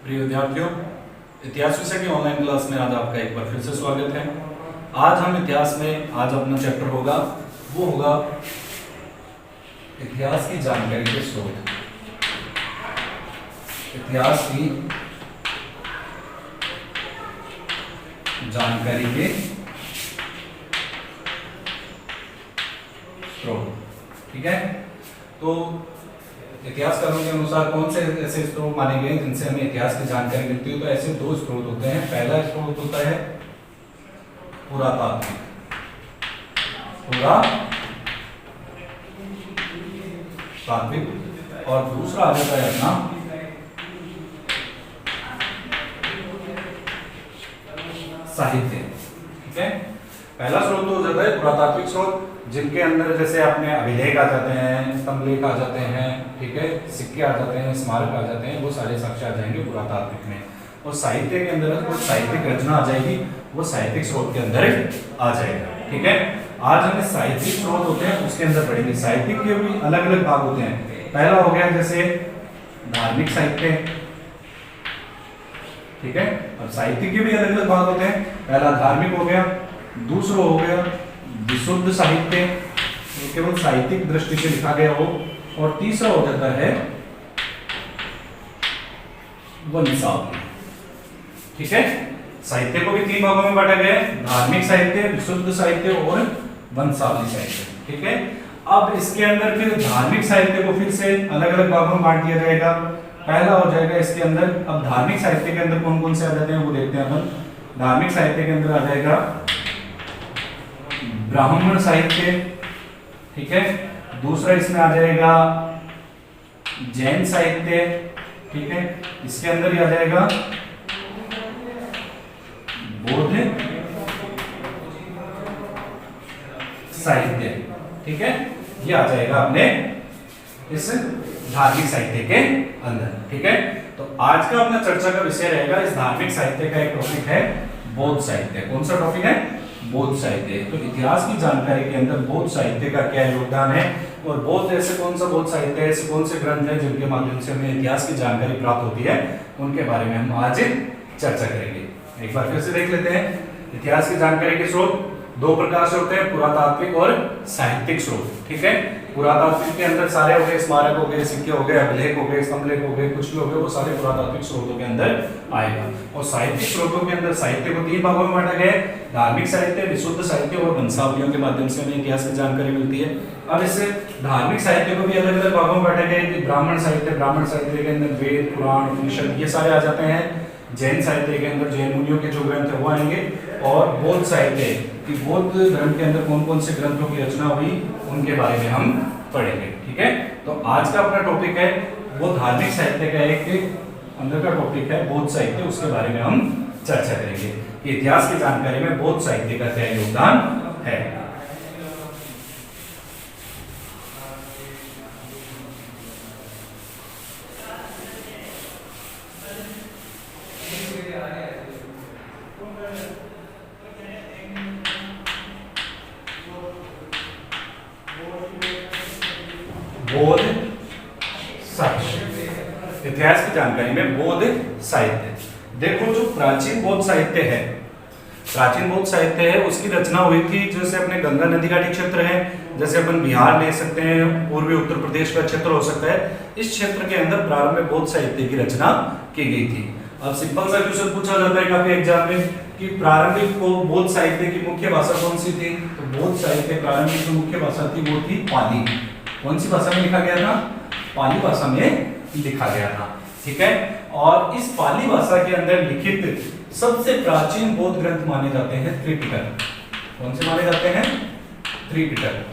प्रिय विद्यार्थियों, इतिहास विषय की ऑनलाइन क्लास में आज आपका एक बार फिर से स्वागत है। आज हम इतिहास में आज अपना चैप्टर होगा वो होगा इतिहास की जानकारी के स्रोत। इतिहास की जानकारी के स्रोत, ठीक है। तो इतिहासकारों के अनुसार कौन से ऐसे स्रोत माने गए जिनसे हमें इतिहास की जानकारी मिलती है? तो ऐसे दो स्रोत होते हैं। पहला स्रोत होता है पुरातात्विक और दूसरा आ जाता है अपना साहित्य, ठीक है। पहला स्रोत तो हो जाता है पुरातात्विक स्रोत, जिनके अंदर जैसे अपने अभिलेख आ जाते हैं, स्तंभलेख आ जाते हैं, ठीक है, सिक्के आ जाते हैं, स्मारक आ जाते हैं, वो सारे साक्ष्य आ जाएंगे पुरातात्विक में। और साहित्य के अंदर जो साहित्यिक रचना आ जाएगी वो साहित्यिक स्रोत के अंदर आ जाएगा, ठीक है। आज हमें साहित्यिक स्रोत होते हैं उसके अंदर पढ़ेंगे। साहित्यिक के भी अलग अलग भाग होते हैं। पहला हो गया जैसे धार्मिक साहित्य, ठीक है। अब साहित्य के भी अलग अलग भाग होते हैं। पहला धार्मिक हो गया, दूसरा हो गया विशुद्ध साहित्य, केवल साहित्यिक दृष्टि से लिखा गया हो, और तीसरा हो जाता है वंशावली, ठीक है। साहित्य को भी तीन भागों में बांटा गया है, धार्मिक साहित्य, विशुद्ध साहित्य और वंशावली साहित्य, ठीक है। अब इसके अंदर फिर धार्मिक साहित्य को फिर से अलग अलग भागों में बांट दिया जाएगा। पहला हो जाएगा इसके अंदर, अब धार्मिक साहित्य के अंदर कौन कौन से आ जाते हैं वो देखते हैं अपन। धार्मिक साहित्य के अंदर आ जाएगा ब्राह्मण साहित्य, ठीक है। दूसरा इसमें आ जाएगा जैन साहित्य, ठीक है। इसके अंदर ही आ जाएगा बौद्ध साहित्य, ठीक है। ये आ जाएगा अपने इस धार्मिक साहित्य के अंदर, ठीक है। तो आज का अपना चर्चा का विषय रहेगा इस धार्मिक साहित्य का एक टॉपिक है बौद्ध साहित्य। कौन सा टॉपिक है? बौद्ध साहित्य। तो इतिहास की जानकारी के अंदर बौद्ध साहित्य का क्या योगदान है, और बौद्ध ऐसे कौन सा बौद्ध साहित्य है, ऐसे कौन से ग्रंथ हैं जिनके माध्यम से हमें इतिहास की जानकारी प्राप्त होती है, उनके बारे में हम आज चर्चा करेंगे। एक बार फिर से देख लेते हैं। इतिहास की जानकारी के स्रोत दो प्रकार से होते हैं, पुरातात्विक और साहित्यिक स्रोत, ठीक है। पुरातात्विक के अंदर सारे हो गए, स्मारक हो गए, सिक्के हो गए, अभिलेख हो गए, स्तंभलेख हो गए, कुछ भी हो गए, वो सारे पुरातात्विक स्रोतों के अंदर आएगा। और साहित्यिक स्रोतों के अंदर साहित्य को तीन भागों में बांटा गया है, धार्मिक साहित्य, विशुद्ध साहित्य और वंशावलियों के माध्यम से हमें इतिहास की जानकारी मिलती है। अब इससे धार्मिक साहित्य को भी अलग अलग भागों में बांटा गया है कि ब्राह्मण साहित्य के अंदर वेद, पुराण, उपनिषद ये सारे आ जाते हैं। जैन साहित्य के अंदर जैन मुनियों के जो ग्रंथ है वो आएंगे, और बौद्ध साहित्य कि बौद्ध धर्म के अंदर कौन कौन से ग्रंथों की रचना हुई उनके बारे में हम पढ़ेंगे, ठीक है। तो आज का अपना टॉपिक है वो धार्मिक साहित्य का एक अंदर का टॉपिक है बौद्ध साहित्य, उसके बारे में हम चर्चा करेंगे कि इतिहास की जानकारी में बौद्ध साहित्य का क्या योगदान है। बौद्ध साहित्य, इतिहास की जानकारी में बौद्ध साहित्य। देखो जो प्राचीन बौद्ध साहित्य है, प्राचीन बौद्ध साहित्य है उसकी रचना हुई थी जैसे अपने गंगा नदी का क्षेत्र है, जैसे अपन बिहार ले सकते हैं, पूर्वी उत्तर प्रदेश का क्षेत्र हो सकता है। इस क्षेत्र के अंदर प्रारंभ में बौद्ध साहित्य की रचना की गई थी। अब सिंपल सा क्वेश्चन पूछा जाता है काफी एग्जाम में कि प्रारंभिक बौद्ध साहित्य की मुख्य भाषा कौन सी थी? तो बौद्ध साहित्य प्रारंभिक जो मुख्य भाषा थी वो थी पाली। कौन सी भाषा में लिखा गया था? पाली भाषा में लिखा गया था, ठीक है। और इस पाली भाषा के अंदर लिखित सबसे प्राचीन बौद्ध ग्रंथ माने जाते हैं त्रिपिटक। कौन से माने जाते हैं? त्रिपिटक।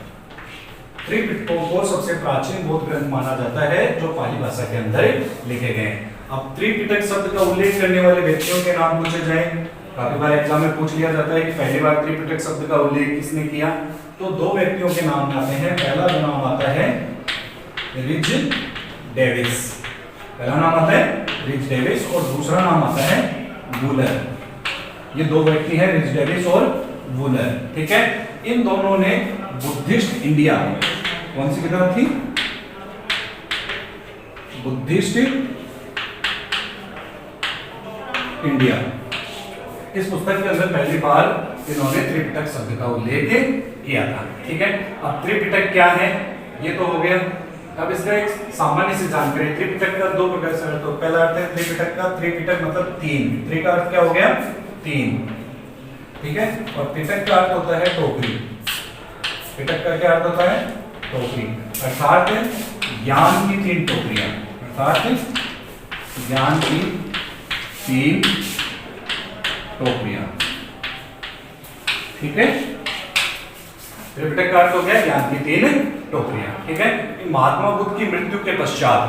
त्रिपिटकों को सबसे प्राचीन बौद्ध ग्रंथ माना जाता है जो पाली भाषा के अंदर लिखे गए हैं। अब त्रिपिटक शब्द का उल्लेख करने वाले व्यक्तियों के नाम पूछे जाए, काफी बार एग्जाम में पूछ लिया जाता है कि पहली बार त्रिपिटक शब्द का उल्लेख किसने किया, तो दो व्यक्तियों के नाम आते हैं। पहला जो नाम आता है रिच डेविस, पहला नाम आता है रिच डेविस और दूसरा नाम आता है वूलर। ये दो व्यक्ति हैं, रिच डेविस और वूलर, ठीक है। इन दोनों ने बुद्धिस्ट इंडिया, कौन सी किताब थी? Buddhist India. इस पुस्तक के अंदर पहली बार इन्होंने त्रिपिटक शब्द का उल्लेख किया था। ठीक है, अब त्रिपिटक क्या है ये तो हो गया। अब इसका एक सामान्य सी जानकारी, त्रिपिटक का दो प्रकार से अर्थ, तो पहला अर्थ है त्रिपिटक का, त्रिपिटक मतलब तीन, त्रि का अर्थ क्या हो गया, तीन। ठीक है, और पिटक का अर्थ होता है टोकरी। पिटक का क्या अर्थ होता है, टोकरी, अर्थात ज्ञान की तीन टोकरियां, अर्थात ज्ञान की तीन टोकरियां। ठीक है, त्रिपिटक का अर्थ हो गया ज्ञान की तीन टोकरियां। ठीक है, महात्मा बुद्ध की मृत्यु के पश्चात,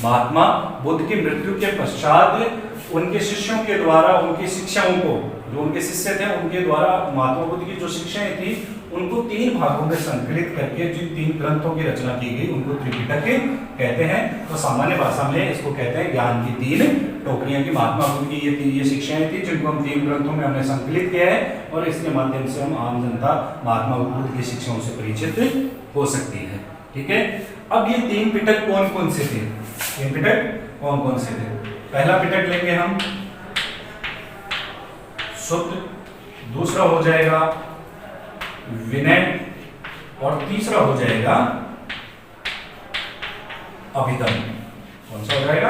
महात्मा बुद्ध की मृत्यु के पश्चात उनके शिष्यों के द्वारा उनकी शिक्षाओं को, जो उनके शिष्य थे उनके द्वारा महात्मा बुद्ध की जो शिक्षाएं थी उनको तीन भागों में संकलित करके जिन तीन ग्रंथों की रचना की गई उनको त्रिपिटक कहते हैं। तो सामान्य भाषा में इसको कहते हैं ज्ञान की तीन टोकरियां, की महात्मा बुद्ध की ये शिक्षाएं थी जिनको हम तीन ग्रंथों में हमने संकलित किया है, और इसके माध्यम से हम आम जनता महात्मा बुद्ध की शिक्षाओं से परिचित हो सकती है। ठीक है, अब ये तीन पिटक कौन कौन से थे, तीन पिटक कौन कौन से थे? पहला पिटक लेंगे हम सुत्त, दूसरा हो जाएगा विनय, और तीसरा हो जाएगा अभिधम। कौन सा हो जाएगा,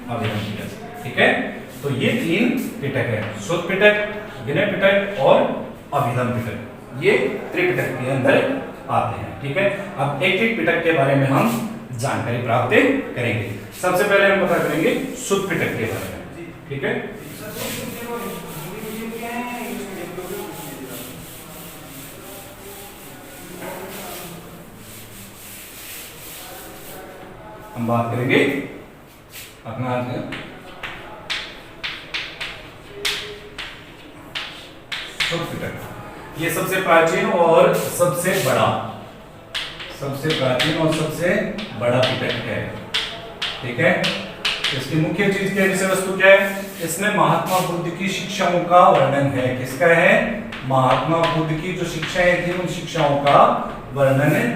अभिधम। ठीक है, तो ये तीन पिटक है, सुत्त पिटक, विनय पिटक और अभिधम पिटक, ये त्रिपिटक के अंदर आते हैं। ठीक है, अब एक एक पिटक के बारे में हम जानकारी प्राप्त करेंगे। सबसे पहले हम पता करेंगे सुत्त पिटक के बारे में। ठीक है, हम बात करेंगे अपना सुत्त पिटक। ये सबसे प्राचीन और सबसे बड़ा, सबसे प्राचीन और सबसे बड़ा पिटक है। ठीक है, इसकी मुख्य चीज क्या, विषय वस्तु क्या है, इसमें महात्मा बुद्ध की शिक्षाओं का वर्णन है। किसका है, महात्मा बुद्ध की जो शिक्षाएं थी उन शिक्षाओं का वर्णन है।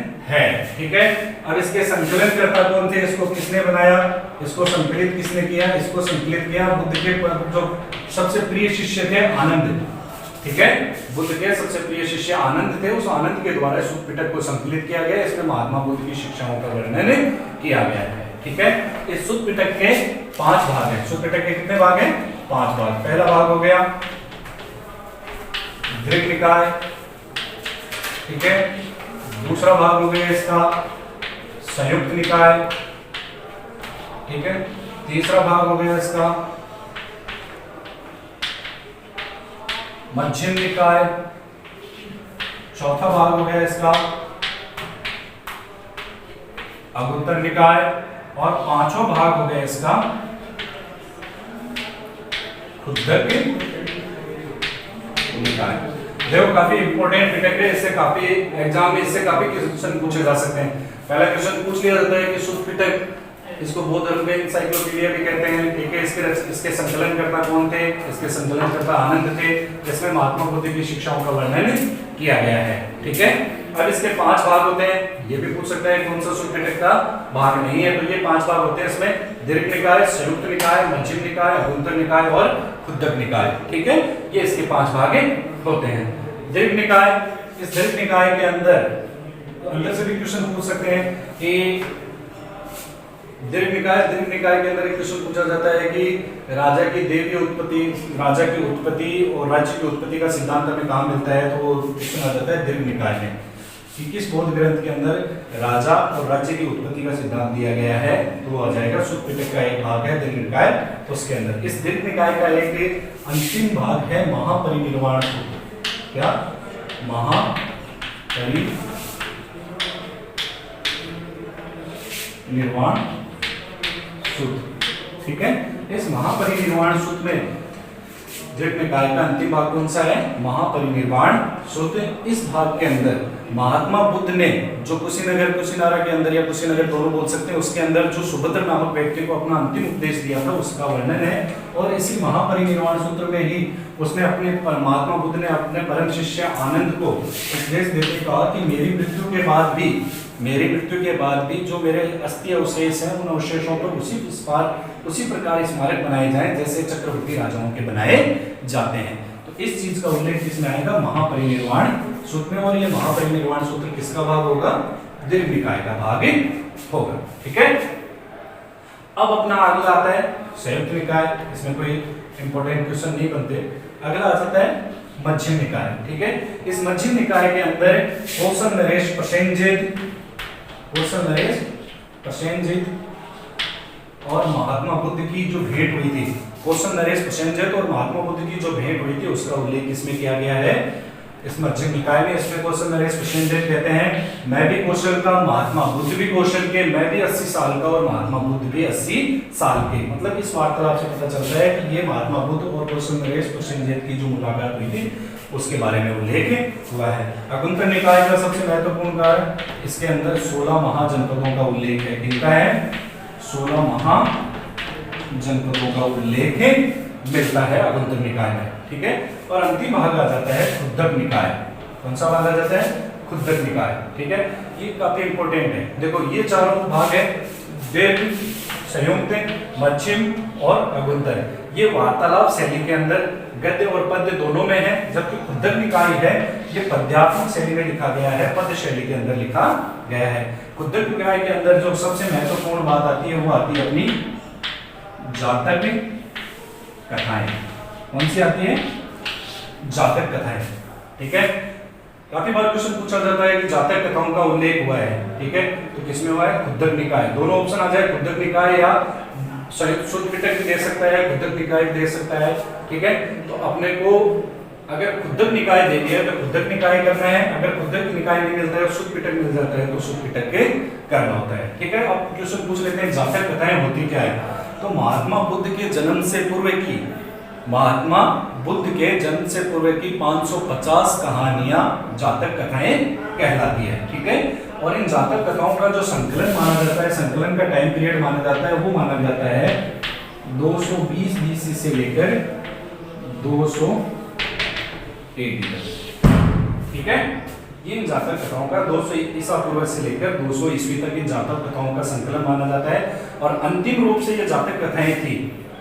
ठीक है, अब इसके संकलन करता कौन थे, इसको किसने बनाया, इसको संकलित किसने किया, इसको संकलित किया बुद्ध के जो सबसे प्रिय शिष्य थे आनंद। ठीक है, बुद्ध के सबसे प्रिय शिष्य आनंद थे, उस आनंद के द्वारा सुत्त पिटक को संकलित किया गया। इसमें महात्मा बुद्ध की शिक्षाओं का वर्णन किया गया है। ठीक है, इस सुत्त पिटक के 5 भाग हैं। सुत्त पिटक के कितने भाग हैं, 5 भाग। पहला भाग हो गया दीर्घ निकाय। ठीक है, दूसरा भाग हो गया इसका संयुक्त निकाय। ठीक है, तीसरा भाग हो गया इसका मध्यम निकाय। चौथा भाग हो गया इसका अगुत्तर निकाय, और पांचवा भाग हो गया इसका खुद्दक निकाय। देखो काफी इंपॉर्टेंट पिटक है, इससे काफी एग्जाम में इससे काफी क्वेश्चन पूछे जा सकते हैं। पहला क्वेश्चन पूछ लिया जाता है कि सुत्त पिटक, इसको बौद्ध धर्म के एनसाइक्लोपीडिया भी कहते हैं। ठीक है, इसके संकलन करता कौन थे, इसके संकलन करता आनंद थे, जिसमें महात्मा बुद्ध की शिक्षाओं का वर्णन किया गया है। ठीक है, अब इसके 5 भाग होते हैं। ये भी पूछ सकता है कौन सा सुत्त पिटक का भाग नहीं है, तो ये 5 भाग होते हैं। इसमें दीर्घ निकाय, संयुक्त निकाय, मध्यम निकाय, अगुत्तर निकाय और खुद्दक निकाय। ठीक है, ये इसके 5 भाग होते हैं। दीर्घ निकाय, इस दीर्घ निकाय के अंदर से भी क्वेश्चन पूछ सकते हैं कि दीर्घ निकाय के अंदर एक क्वेश्चन पूछा जाता है कि राजा की देवी उत्पत्ति, राजा की उत्पत्ति और राज्य की उत्पत्ति का सिद्धांत हमें कहाँ मिलता है, तो क्वेश्चन आ जाता है दीर्घ निकाय में कि किस बौद्ध ग्रंथ के अंदर राजा और राज्य की उत्पत्ति का सिद्धांत दिया गया है, तो वो आ जाएगा सुत्त पिटक का एक भाग है दीर्घ निकाय। तो उसके अंदर इस दीर्घ निकाय का एक अंतिम भाग है महापरिनिर्वाण सूत्र। क्या, महापरिनिर्वाण सूत्र। ठीक है, इस महापरिनिर्वाण सूत्र में दीर्घ निकाय का अंतिम भाग कौन सा है, महापरिनिर्वाण सूत्र। इस भाग के अंदर महात्मा बुद्ध ने जो कुशीनगर, कुशीनारा के अंदर या कुशीनगर दोनों बोल सकते हैं, उसके अंदर जो सुभद्र नामक व्यक्ति को अपना अंतिम उपदेश दिया था उसका वर्णन है। और इसी महापरिनिर्वाण सूत्र में ही उसने अपने महात्मा बुद्ध ने अपने परम शिष्य आनंद को उपदेश देते कहा कि मेरी मृत्यु के बाद भी मेरी मृत्यु के बाद भी जो मेरे अस्थि अवशेष हैं उन अवशेषों पर उसी प्रकार स्मारक बनाए जाएं जैसे चक्रवर्ती राजाओं के बनाए जाते हैं। तो इस चीज का उल्लेख किसमें आएगा? महापरिनिर्वाण सूत्र में। और ये महापरिनिर्वाण सूत्र किसका भाग होगा? दीर्घ निकाय का भाग होगा। ठीक है, अब अपना अगला आता है संयुक्त निकाय। इसमें कोई इंपॉर्टेंट क्वेश्चन नहीं बनते। अगला आ जाता है मध्यम निकाय। ठीक है, इस मध्यम निकाय के अंदर कौशल नरेश प्रसेनजित और महात्मा बुद्ध की जो भेंट हुई थी, कौशल नरेश प्रसेनजित और महात्मा बुद्ध की जो भेंट हुई थी उसका उल्लेख इसमें किया गया है इस मध्यम निकाय में। इसमें कौशल नरेश प्रसेनजित कहते हैं मैं भी कौशल का, महात्मा बुद्ध भी कौशल के, मैं भी 80 साल का और महात्मा बुद्ध भी 80 साल के। मतलब इस वार्तालाप से पता चलता है कि ये महात्मा बुद्ध और कौशल नरेश प्रसेनजित की जो मुलाकात हुई थी उसके बारे में उल्लेख हुआ है। अकुंतर निकाय का सबसे महत्वपूर्ण कार्य, इसके अंदर 16 महाजनपदों का उल्लेख है। किनका है? 16 महाजनपदों का उल्लेख मिलता है अकुंतर निकाय में। ठीक है, और अंतिम भाग आ जाता है खुद्दक निकाय। कौन सा भाग आ जाता है? खुद्दक निकाय। ठीक है, ये काफी इंपॉर्टेंट है। देखो ये चारों भाग है, दीर्घ, संयुक्त, मध्यम और अकुंतर। ये वार्तालाप शैली के अंदर गद्य और पद्य दोनों में है, जबकि खुद्दक निकाय है ये पद्यात्मक शैली में लिखा गया है, पद्य शैली के अंदर लिखा गया है। खुद्दक निकाय के अंदर जो सबसे महत्वपूर्ण बात आती है वो आती है अपनी जातक कथाएं। कौन सी आती है? जातक कथाएं। ठीक है, काफी बार क्वेश्चन पूछा जाता है कि जातक कथाओं का उल्लेख हुआ है। ठीक है, तो किसमें हुआ है? खुद्दक निकाय। दोनों ऑप्शन आ जाए, खुद्दक निकाय या शुद्ध पिटक भी दे सकता है, खुद्दक निकाय भी दे सकता है। ठीक है, तो अपने को अगर खुद्दक निकाय दे दिया तो खुद्दक निकाय करना है, अगर खुद्दक निकाय नहीं मिलता है, शुद्ध पिटक मिल जाता है तो शुद्ध पिटक के करना होता है। ठीक है, अब क्वेश्चन पूछ लेते हैं जातक कथाएं होती क्या है? तो महात्मा बुद्ध के जन्म से पूर्व की 550 कहानियां जातक कथाएं कहलाती है। ठीक है, और इन जातक कथाओं का जो संकलन माना जाता है, संकलन का टाइम पीरियड माना जाता है, वो माना जाता है 220 BC से लेकर 200 AD तक। ठीक है, इन जातक कथाओं का 200 ईसा पूर्व से लेकर 200 ईस्वी तक इन जातक कथाओं का संकलन माना जाता है। और अंतिम रूप से ये जातक कथाएं थी,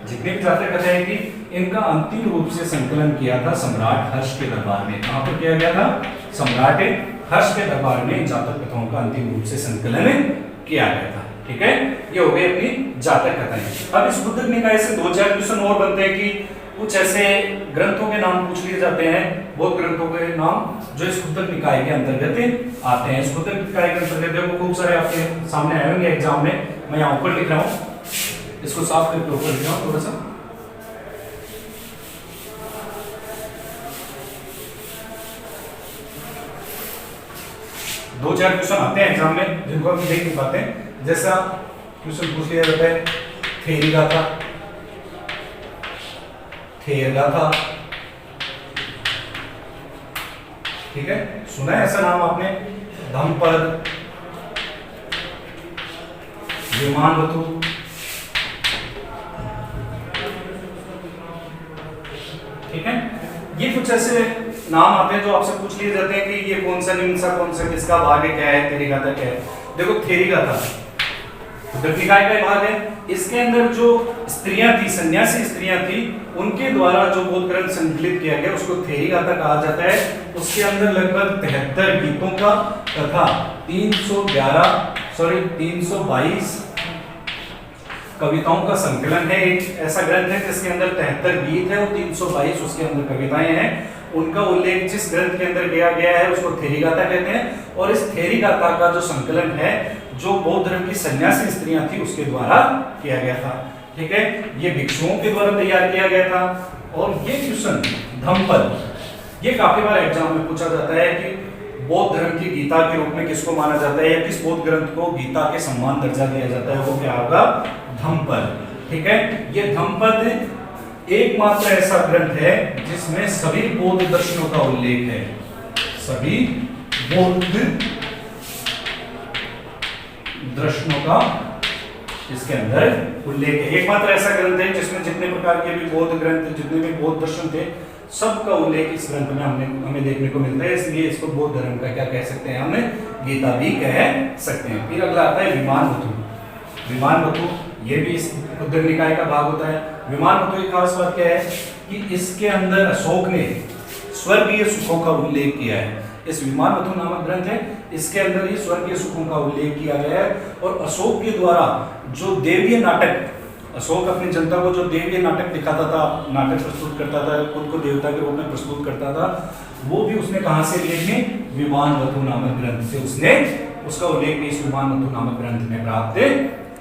जितनी भी जातक कथाएं थी, इनका अंतिम रूप से संकलन किया था सम्राट हर्ष के दरबार में। कहां पर किया गया था? सम्राट हर्ष के दरबार में जातक कथाओं का अंतिम रूप से संकलन किया गया था। ठीक है, ये हो गई अपनी जातक कथाएं। अब इस खुद्दक निकाय से 2-4 क्वेश्चन और बनते हैं कि कुछ ऐसे ग्रंथों के नाम पूछ लिए जाते हैं, बहुत ग्रंथों के नाम जो इस खुद्दक निकाय के अंतर्गत आते हैं। इस खुद्दक निकाय के अंतर्गत देखो खूब सारे आपके सामने आए होंगे एग्जाम में। मैं यहाँ ऊपर लिख रहा हूँ, इसको साफ करके ऊपर लिख रहा हूँ थोड़ा सा। दो चार क्वेश्चन आते हैं एग्जाम में जिनको हम देख नहीं पाते। जैसा क्वेश्चन पूछ लिया जाता है थेरी गाथा, थेर गाथा। ठीक है, सुना है ऐसा नाम आपने? धम्पद, विमानवतु। ठीक है, ये कुछ ऐसे नाम आते हैं जो आपसे पूछ लिए जाते हैं कि ये कौन सा निम्न सा कौन सा किसका भाग है, क्या है, थेरी गाथा क्या है। देखो थेरी गाथा खुद्दक निकाय का भाग है। इसके अंदर जो स्त्रियां थी, सन्यासी स्त्रियां थी, उनके द्वारा जो बोध ग्रंथ संकलित किया गया उसको थेरी गाथा कहा जाता है। उसके अंदर लगभग 73 गीतों का तथा 322 कविताओं का संकलन है। एक ऐसा ग्रंथ है जिसके अंदर 73 गीत है और 322 उसके अंदर कविताएं हैं। उनका उल्लेख जिस ग्रंथ के अंदर किया गया है उसको थेरी गाथा कहते हैं। और इस थेरी गाथा का जो संकलन है जो बौद्ध धर्म की सन्यासी स्त्रियां थी उसके द्वारा किया गया था। ठीक है, ये भिक्षुओं के द्वारा तैयार किया गया था। और ये क्वेश्चन धम्पद, ये काफी बार एग्जाम में पूछा जाता है कि बौद्ध धर्म की गीता के रूप में किसको माना जाता है या किस बौद्ध ग्रंथ को गीता के समान दर्जा दिया जाता है, वो क्या होगा? धम्पद। ठीक है, ये धम्पद एकमात्र ऐसा ग्रंथ है जिसमें सभी बौद्ध दर्शनों का उल्लेख है। सभी बौद्ध दर्शनों का इसके अंदर उल्लेख है। एकमात्र ऐसा ग्रंथ है जिसमें जितने प्रकार के भी बौद्ध ग्रंथ, जितने भी बौद्ध दर्शन थे, सबका उल्लेख इस ग्रंथ में हमें देखने को मिलता है, इसलिए इसको बौद्ध धर्म का क्या कह सकते हैं, हमें गीता भी कह सकते हैं। फिर अगला आता है विमान वतु। विमान वतु ये भी इस उद्धव निकाय का भाग होता है। विमान वतु की खास बात क्या है कि इसके अंदर अशोक ने स्वर्गीय सुखों का उल्लेख किया है। इस विमान वतु नामक ग्रंथ है, इसके अंदर ये स्वर्गीय सुखों का उल्लेख किया गया है। और अशोक के द्वारा जो देवीय नाटक, अशोक अपनी जनता को जो देवीय नाटक दिखाता था, नाटक प्रस्तुत करता था, खुद को देवता के रूप में प्रस्तुत करता था, वो भी उसने कहां से लिए, विमान वतु नामक ग्रंथ से उसने उसका उल्लेख इस विमान वतु नामक ग्रंथ में प्राप्त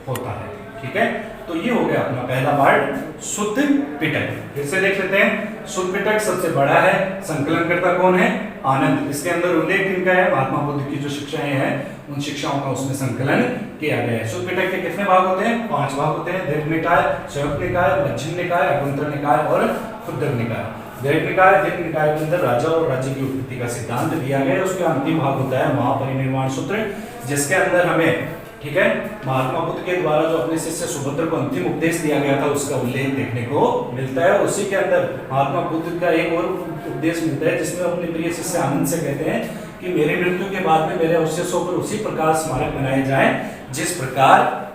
होता है। ठीक है, तो ये हो गया अपना पहला पार्ट शुद्ध पिटक। फिर से देख लेते हैं। शुद्ध पिटक सबसे बड़ा है, संकलनकर्ता कौन है, आनंद। इसके अंदर उल्लेख इनका है, महात्मा बुद्ध की जो शिक्षाएं हैं उन शिक्षाओं का उसमें संकलन किया गया है। शुद्ध पिटक के कितने भाग होते हैं, 5 भाग होते हैं। दीर्घ निकाय, संयुक्त निकाय, मध्यम निकाय, अभ्यंतर निकाय और क्षुद्र निकाय। दीर्घ निकाय, दीर्घ निकाय के अंदर राजा और राज्य की उत्पत्ति का सिद्धांत दिया गया है। उसका अंतिम भाग होता है महापरिनिर्वाण सूत्र, जिसके अंदर हमें, ठीक है, महात्मा बुद्ध के द्वारा जो अपने शिष्य सुभद्र को अंतिम उपदेश दिया गया था उसका उल्लेख देखने को मिलता है। उसी के अंदर महात्मा बुद्ध का एक और उपदेश मिलता है, जिसमें अपने प्रिय शिष्य आनंद से कहते हैं कि मेरी मृत्यु के बाद में मेरे अवशेषों पर उसी प्रकार स्मारक बनाए जाएं जिस प्रकार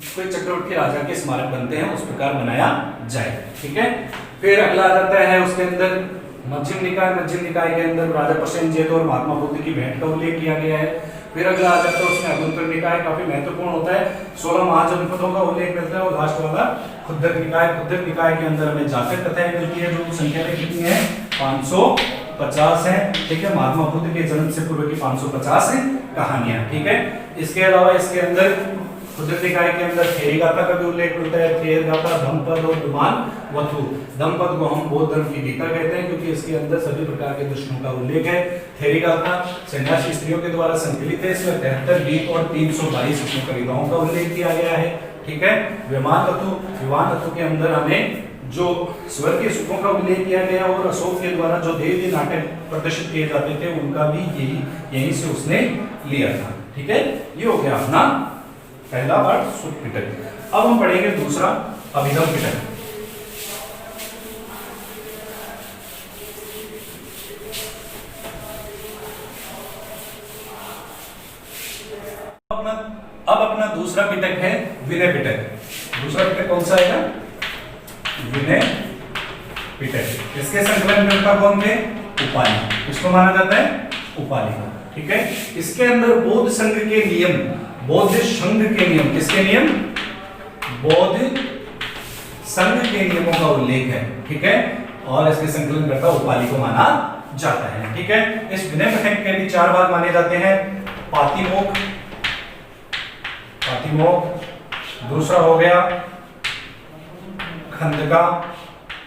कोई चक्रवर्ती राजा के स्मारक बनते हैं उस प्रकार बनाया जाए। ठीक है, फिर अगला आ जाता है उसके अंदर मध्यम निकाय। मध्यम निकाय के अंदर राजा प्रसेनजीत और महात्मा बुद्ध की भेंट का उल्लेख किया गया है। फिर अगला आ जाता है उसमें अभ्यंतर निकाय, काफी महत्वपूर्ण होता है। 16 महाजनपदों का उल्लेख मिलता है। और लास्ट वाला क्षुद्र निकाय। क्षुद्र निकाय के अंदर हमें जातक कथाएं मिलती है, जो संख्या में कितनी है, 550 है। ठीक है, महात्मा बुद्ध के जन्म से पूर्व की 550 कहानियां। ठीक है, इसके अलावा इसके अंदर क्षुद्र निकाय के अंदर थेरी गाथा का भी उल्लेख मिलता है। थेर गाथा, धम्मपद और विमान वतु। धम्मपद को हम बौद्ध धर्म की गीता कहते हैं, क्योंकि इसके अंदर सभी प्रकार के दर्शनों का उल्लेख है। थेरी गाथा सन्यासी स्त्रियों के द्वारा संकलित है। इसमें 73 गीत और 322 उसमें कविताओं का उल्लेख किया गया है। ठीक है, विमान वतु। विमान वतु के अंदर हमें जो स्वर्गीय सुखों का उल्लेख किया गया और अशोक के द्वारा जो देवी नाटक प्रदर्शित किए जाते थे उनका भी यहीं से उसने लिया था। ठीक है, ये हो गया अपना पहला पार्ट शुद्ध पिटक। अब हम पढ़ेंगे दूसरा अभिधम पिटक। अब अपना दूसरा पिटक है विनय पिटक। दूसरा पिटक कौन सा आएगा, विनय पिटक। इसके संकलनकर्ता कौन थे, उपाली। इसको माना जाता है उपाली को। ठीक है, इसके अंदर बौद्ध संघ के नियम, बौद्ध संघ के नियम, किसके नियम, बौद्ध संघ के नियमों का उल्लेख है। ठीक है, और इसके संकलनकर्ता उपाली को माना जाता है। ठीक है, इस विनय पिटक के भी 4 भाग माने जाते हैं। पातिमोक्ष, पातिमोक्ष, दूसरा हो गया खंडका।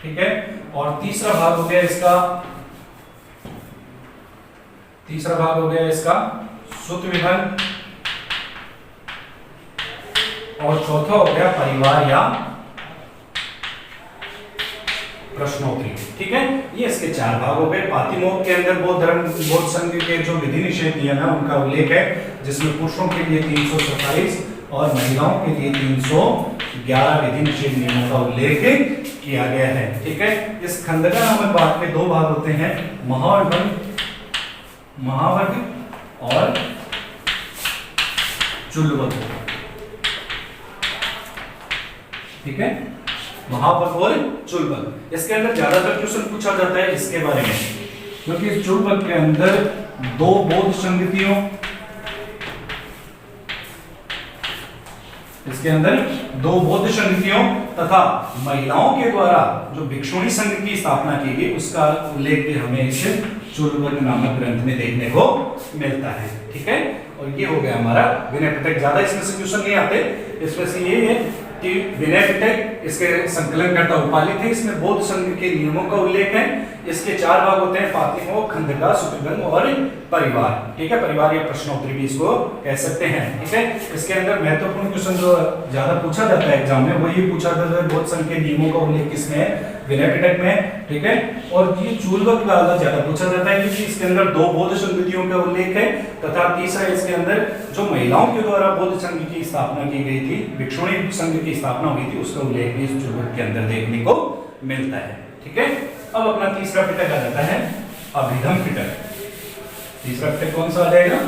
ठीक है, और तीसरा भाग हो गया इसका सुत विभन, और चौथा हो गया परिवार या प्रश्नोत्तरी। ठीक है, ये इसके 4 भाग हो गए। पातिमोक्ष के अंदर बौद्ध संघ के जो विधि निषेध नियम है उनका उल्लेख है, जिसमें पुरुषों के लिए 327 और महिलाओं के लिए 311 विधि निषेध नियमों का उल्लेख किया गया है। ठीक है, इस खंडका नामक भाग में 2 भाग होते हैं, महावर्ग और चुल्लवर्ग। ठीक है, महावर्ग और चुल्लवर्ग। इसके अंदर ज्यादातर क्वेश्चन पूछा जाता है इसके बारे में, क्योंकि इस चुल्लवर्ग के अंदर 2 बौद्ध संगतियों, इसके अंदर 2 बौद्ध संगतियों तथा महिलाओं के द्वारा जो भिक्षुणी संघ की स्थापना की गई उसका उल्लेख भी हमें इस चुल्लवर्ग नामक ग्रंथ में देखने को मिलता है। ठीक है, और ये हो गया हमारा विनय पिटक। ज्यादा इसमें से क्वेश्चन नहीं आते, इसमें से ये है कि विनय पिटक, इसके संकलनकर्ता उपाली थे। इसमें बौद्ध संघ के नियमों का उल्लेख है। इसके 4 भाग होते हैं, पातिमोक्ष, खंडका, सुतगन और परिवार। ठीक है, परिवार या प्रश्नोत्तरी भी इसको कह सकते हैं। ठीक है, इसके अंदर महत्वपूर्ण क्वेश्चन जो ज्यादा पूछा जाता है एग्जाम में, वही पूछा जाता है बौद्ध संघ के नियमों का उल्लेख किसमें है, विनय पिटक में। ठीक है, और ये चुल्लवर्ग का ज्यादा पूछा जाता है, क्योंकि इसके अंदर 2 बौद्ध संगतियों का उल्लेख है, तथा तीसरा इसके अंदर जो महिलाओं के द्वारा बौद्ध संघ की स्थापना की गई थी, भिक्षुणी संघ की स्थापना हुई थी, उसका उल्लेख भी इस चुल्लवर्ग के अंदर देखने को मिलता है। ठीक है, अब अपना तीसरा पिटक आ जाता है अभिधम पिटक। तीसरा पिटक कौन सा आ जाएगा?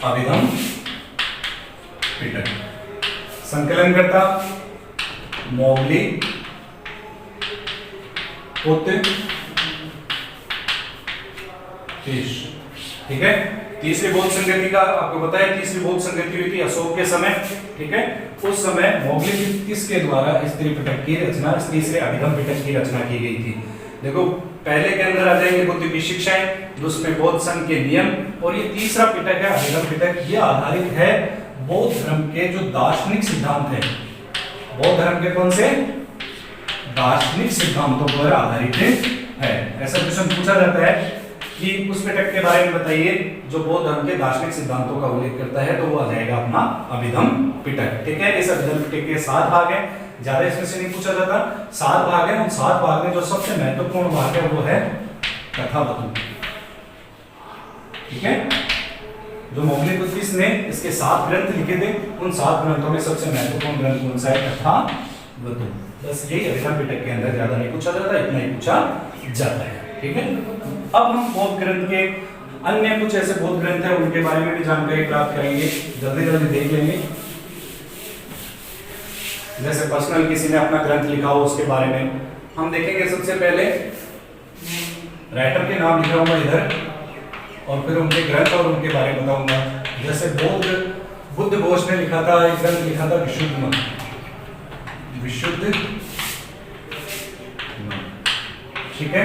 अभिधम पिटक। संकलन करता मोगली पुत्र तीस। ठीक है, तीसरी बौद्ध संगति का आपको पता है, तीसरी बौद्ध संगति हुई थी अशोक के समय। ठीक है, उस समय मोगली तीस के द्वारा इस त्रिपिटक की रचना, इस तीसरे अभिधम पिटक की रचना की गई थी। देखो पहले के अंदर आ जाएंगे बुद्ध की शिक्षाएं, दूसरे बौद्ध संघ के नियम, और ये तीसरा पिटक है अभिधम पिटक। ये आधारित है बौद्ध धर्म के जो दार्शनिक सिद्धांत है, बौद्ध धर्म के कौन से दार्शनिक सिद्धांतों पर आधारित है। ऐसा क्वेश्चन पूछा जाता है कि उस पिटक के बारे में बताइए जो बौद्ध धर्म के दार्शनिक सिद्धांतों का उल्लेख करता है, तो वो आ जाएगा अपना अभिधम पिटक। ठीक है, इस अभिधम पिटक के 7 भाग हैं, ज्यादा इसमें से नहीं पूछा जाता। 7 भाग हैं, उन 7 भाग में जो सबसे महत्वपूर्ण भाग है वो है कथावतु। ठीक है, जो मोगली बुद्धिस्ट ने इसके 7 ग्रंथ लिखे थे, उन 7 ग्रंथों में सबसे महत्वपूर्ण ग्रंथ कौन सा है? कथावतु। बस यही अभिधम पिटक के अंदर, ज्यादा नहीं पूछा जाता, इतना ही पूछा जाता है। ठीक है, अब हम बौद्ध ग्रंथ के अन्य कुछ ऐसे बौद्ध ग्रंथ हैं, उनके बारे में भी जानकारी प्राप्त करेंगे, जल्दी जल्दी देख लेंगे। जैसे पर्सनल किसी ने अपना ग्रंथ लिखा हो उसके बारे में हम देखेंगे। सबसे पहले राइटर के नाम लिखा होगा इधर, और फिर उनके ग्रंथ और उनके बारे में बताऊंगा। जैसे बुद्ध घोष ने लिखा था, एक ग्रंथ लिखा था विशुद्ध। ठीक है,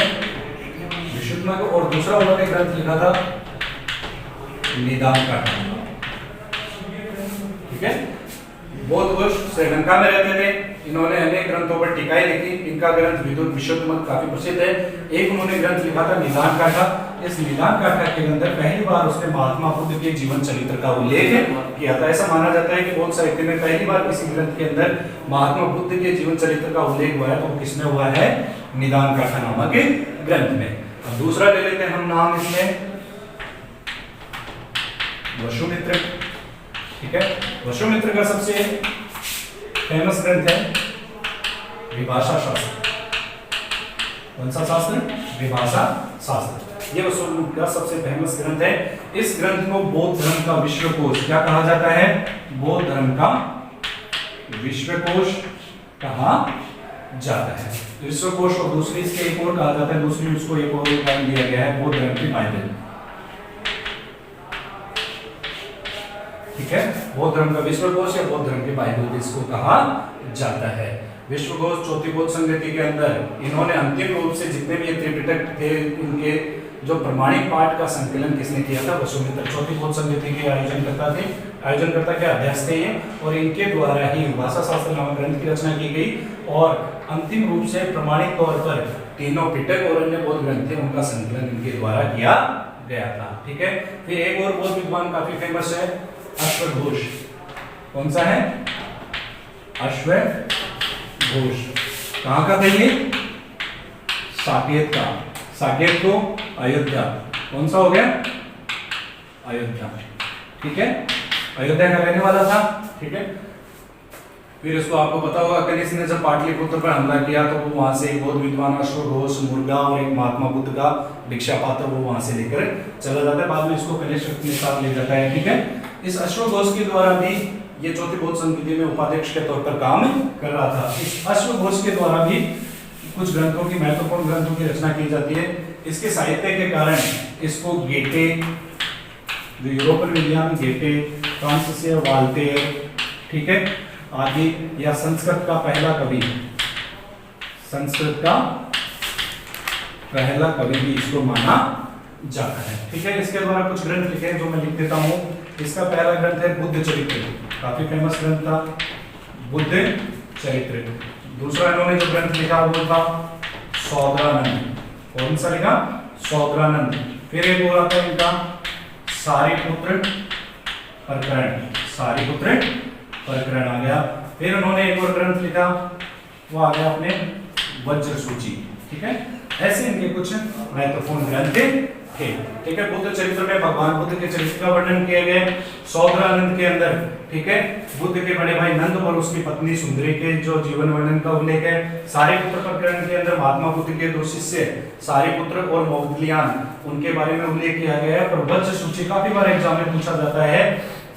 विशुद्ध, और दूसरा उन्होंने ग्रंथ लिखा था निदान का। ठीक है, बौद्ध घोष श्रीलंका में रहते थे, इन्होंने अनेक ग्रंथों पर टीकाएं लिखी। इनका ग्रंथ विशुद्ध मत काफी प्रसिद्ध है। एक उन्होंने ग्रंथ लिखा था निदान काठा। इस निदान काठा के अंदर पहली बार उसने महात्मा बुद्ध के जीवन चरित्र का उल्लेख किया था। ऐसा माना जाता है कि बौद्ध साहित्य में पहली बार किसी ग्रंथ के अंदर महात्मा बुद्ध के जीवन चरित्र का उल्लेख हुआ है, तो वो किसमें हुआ है? निदान काठा नामक ग्रंथ में। अब दूसरा ले लेते हैं हम नाम इसमें वसुमित्र। ठीक है, वसुमित्र का सबसे फेमस ग्रंथ है विभाषा शास्त्र। कौन सा शास्त्र? विभाषा शास्त्र। ये वसुमित्र का सबसे फेमस ग्रंथ है। इस ग्रंथ को बौद्ध धर्म का विश्वकोश क्या कहा जाता है? बौद्ध धर्म का विश्वकोश कहा जाता है। विश्वकोश, और दूसरी इसके एक और कहा जाता है, दूसरी उसको एक और नाम दिया गया है बौद्ध धर्म की बाइबल। ठीक है, बौद्ध धर्म का विश्वकोश या बौद्ध धर्म की बाइबल भी इसको कहा जाता है। विश्वकोश चौथी बौद्ध संगति के अंदर इन्होंने अंतिम रूप से जितने भी त्रिपिटक थे, इनके जो प्रमाणिक पाठ का संकलन किसने किया था? वसुमित्र। चौथी बौद्ध संगति के आयोजनकर्ता के अध्यक्ष थे ये, और इनके द्वारा ही भाषा शास्त्र नामक ग्रंथ की रचना की गई, और अंतिम रूप से प्रमाणिक तौर पर तीनों पिटक और अन्य बौद्ध ग्रंथ थे उनका संकलन इनके द्वारा किया गया था। ठीक है, फिर एक और बौद्ध विद्वान काफी फेमस है, अश्वघोष। कौन सा है? अश्वघोष। कहाँ का था ये? साकेत का। साकेत को अयोध्या। कौन सा हो गया? अयोध्या। ठीक है, अयोध्या का रहने वाला था। ठीक है, फिर इसको आपको पता होगा कनिष्क ने जब पाटलिपुत्र पर हमला किया तो वो वहां से एक बौद्ध विद्वान अश्वघोष, मुर्गा और एक महात्मा बुद्ध का भिक्षा पात्र वो वहां से लेकर चला जाता है। बाद में इसको कनिष्क अपने साथ ले जाता है। ठीक है, इस अश्वघोष के द्वारा भी ये चौथी बौद्ध संगति में उपाध्यक्ष के तौर पर काम कर रहा था। इस अश्वघोष के द्वारा भी कुछ ग्रंथों की, महत्वपूर्ण ग्रंथों की रचना की जाती है। इसके साहित्य के कारण इसको गेटे, जो यूरोपियन विद्वान गेटे, फ्रांस से वाल्टेयर, ठीक है, आदि, या संस्कृत का पहला कवि, संस्कृत का पहला कवि भी इसको माना जाता है। ठीक है, इसके द्वारा कुछ ग्रंथ लिखे हैं जो मैं लिख देता हूँ। इसका पहला ग्रंथ है बुद्ध चरित्र, काफी फेमस ग्रंथ था बुद्ध चरित्र। दूसरा इन्होंने जो ग्रंथ लिखा वो था सौद्रानंद। कौन सा लिखा? सौद्रानंद। फिर एक और आता है इनका सारिपुत्र प्रकरण। सारिपुत्र प्रकरण आ गया। फिर उन्होंने एक और ग्रंथ लिखा, वो आ गया अपने वज्र सूची। ठीक है, ऐसे इनके कुछ महत्वपूर्ण ग्रंथ थे। ठीक है, बुद्ध चरित्र में भगवान बुद्ध के चरित्र का वर्णन किया गया है। सौंदर्यानंद के अंदर, ठीक है, बुद्ध के बड़े भाई नंद और उसकी पत्नी सुंदरी के जो जीवन वर्णन का उल्लेख है। सारिपुत्र प्रकरण के अंदर महात्मा बुद्ध के दो शिष्य सारिपुत्र और मौदगल्यान उनके बारे में उल्लेख किया गया है। पर वज्र सूची काफी बार एग्जाम में पूछा जाता है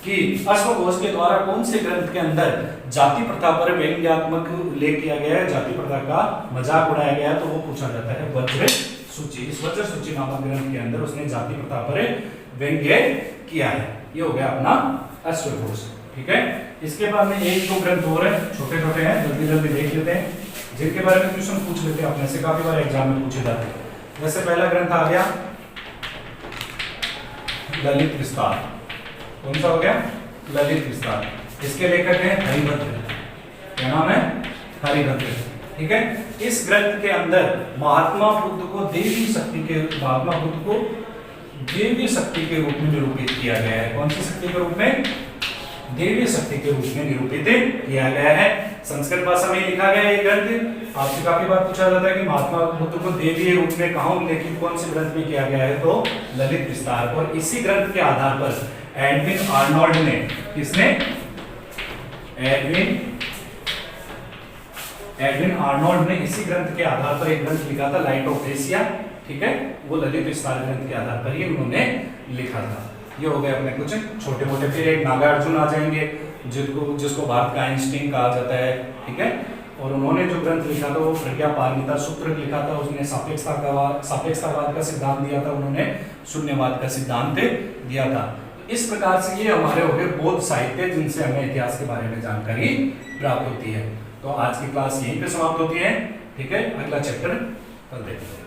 कि अश्वघोष के द्वारा कौन से ग्रंथ के अंदर जाति प्रथा पर व्यंग्यात्मक उल्लेख किया गया है, जाति प्रथा का मजाक उड़ाया गया है, तो वो पूछा जाता है वज्र सूची। इस वज्र सूची नामक ग्रंथ के अंदर उसने जाति प्रथा पर व्यंग्य किया है। ये हो गया अपना अश्वघोष। ठीक है, इसके बाद में एक दो ग्रंथ और है, छोटे छोटे हैं, जल्दी जल्दी देख लेते हैं, जिनके बारे में क्वेश्चन पूछ लेते हैं अपने से, काफी बार एग्जाम में पूछे जाते हैं। जैसे पहला ग्रंथ आ गया ललित विस्तार। कौन सा हो गया? ललित विस्तार। इसके लेखक हैं हरिभद्र। क्या नाम है? हरिभद्र। ठीक है, इस ग्रंथ के अंदर महात्मा बुद्ध को देवी शक्ति के रूप में निरूपित किया गया है। कौन सी शक्ति के रूप में? देवी शक्ति के रूप में निरूपित किया गया है। संस्कृत भाषा में लिखा गया ये ग्रंथ। आपसे काफी बार पूछा जाता है कि महात्मा बुद्ध को देवी रूप में कहाँ उल्लेखित कौन से ग्रंथ में किया गया है, तो ललित विस्तार। और इसी ग्रंथ के आधार पर एडविन आर्नोल्ड ने, किसने? एडविन आर्नोल्ड ने इसी ग्रंथ के आधार पर एक ग्रंथ लिखा था, लाइट ऑफ एशिया। ठीक है, वो ललित विस्तार ग्रंथ के आधार पर ही उन्होंने लिखा था। ये हो गए अपने कुछ छोटे मोटे। फिर एक नागार्जुन आ जाएंगे, जिसको भारत का आइंस्टीन कहा जाता है। ठीक है, और उन्होंने जो ग्रंथ लिखा था वो प्रज्ञापारमिता सूत्र लिखा था। उसने सापेक्षतावाद का सिद्धांत दिया था, उन्होंने शून्यवाद का सिद्धांत दिया था। इस प्रकार से ये हमारे हो गए बौद्ध साहित्य, जिनसे हमें इतिहास के बारे में जानकारी प्राप्त होती है। तो आज की क्लास यहीं पे समाप्त होती है। ठीक है, अगला चैप्टर कल देखते हैं।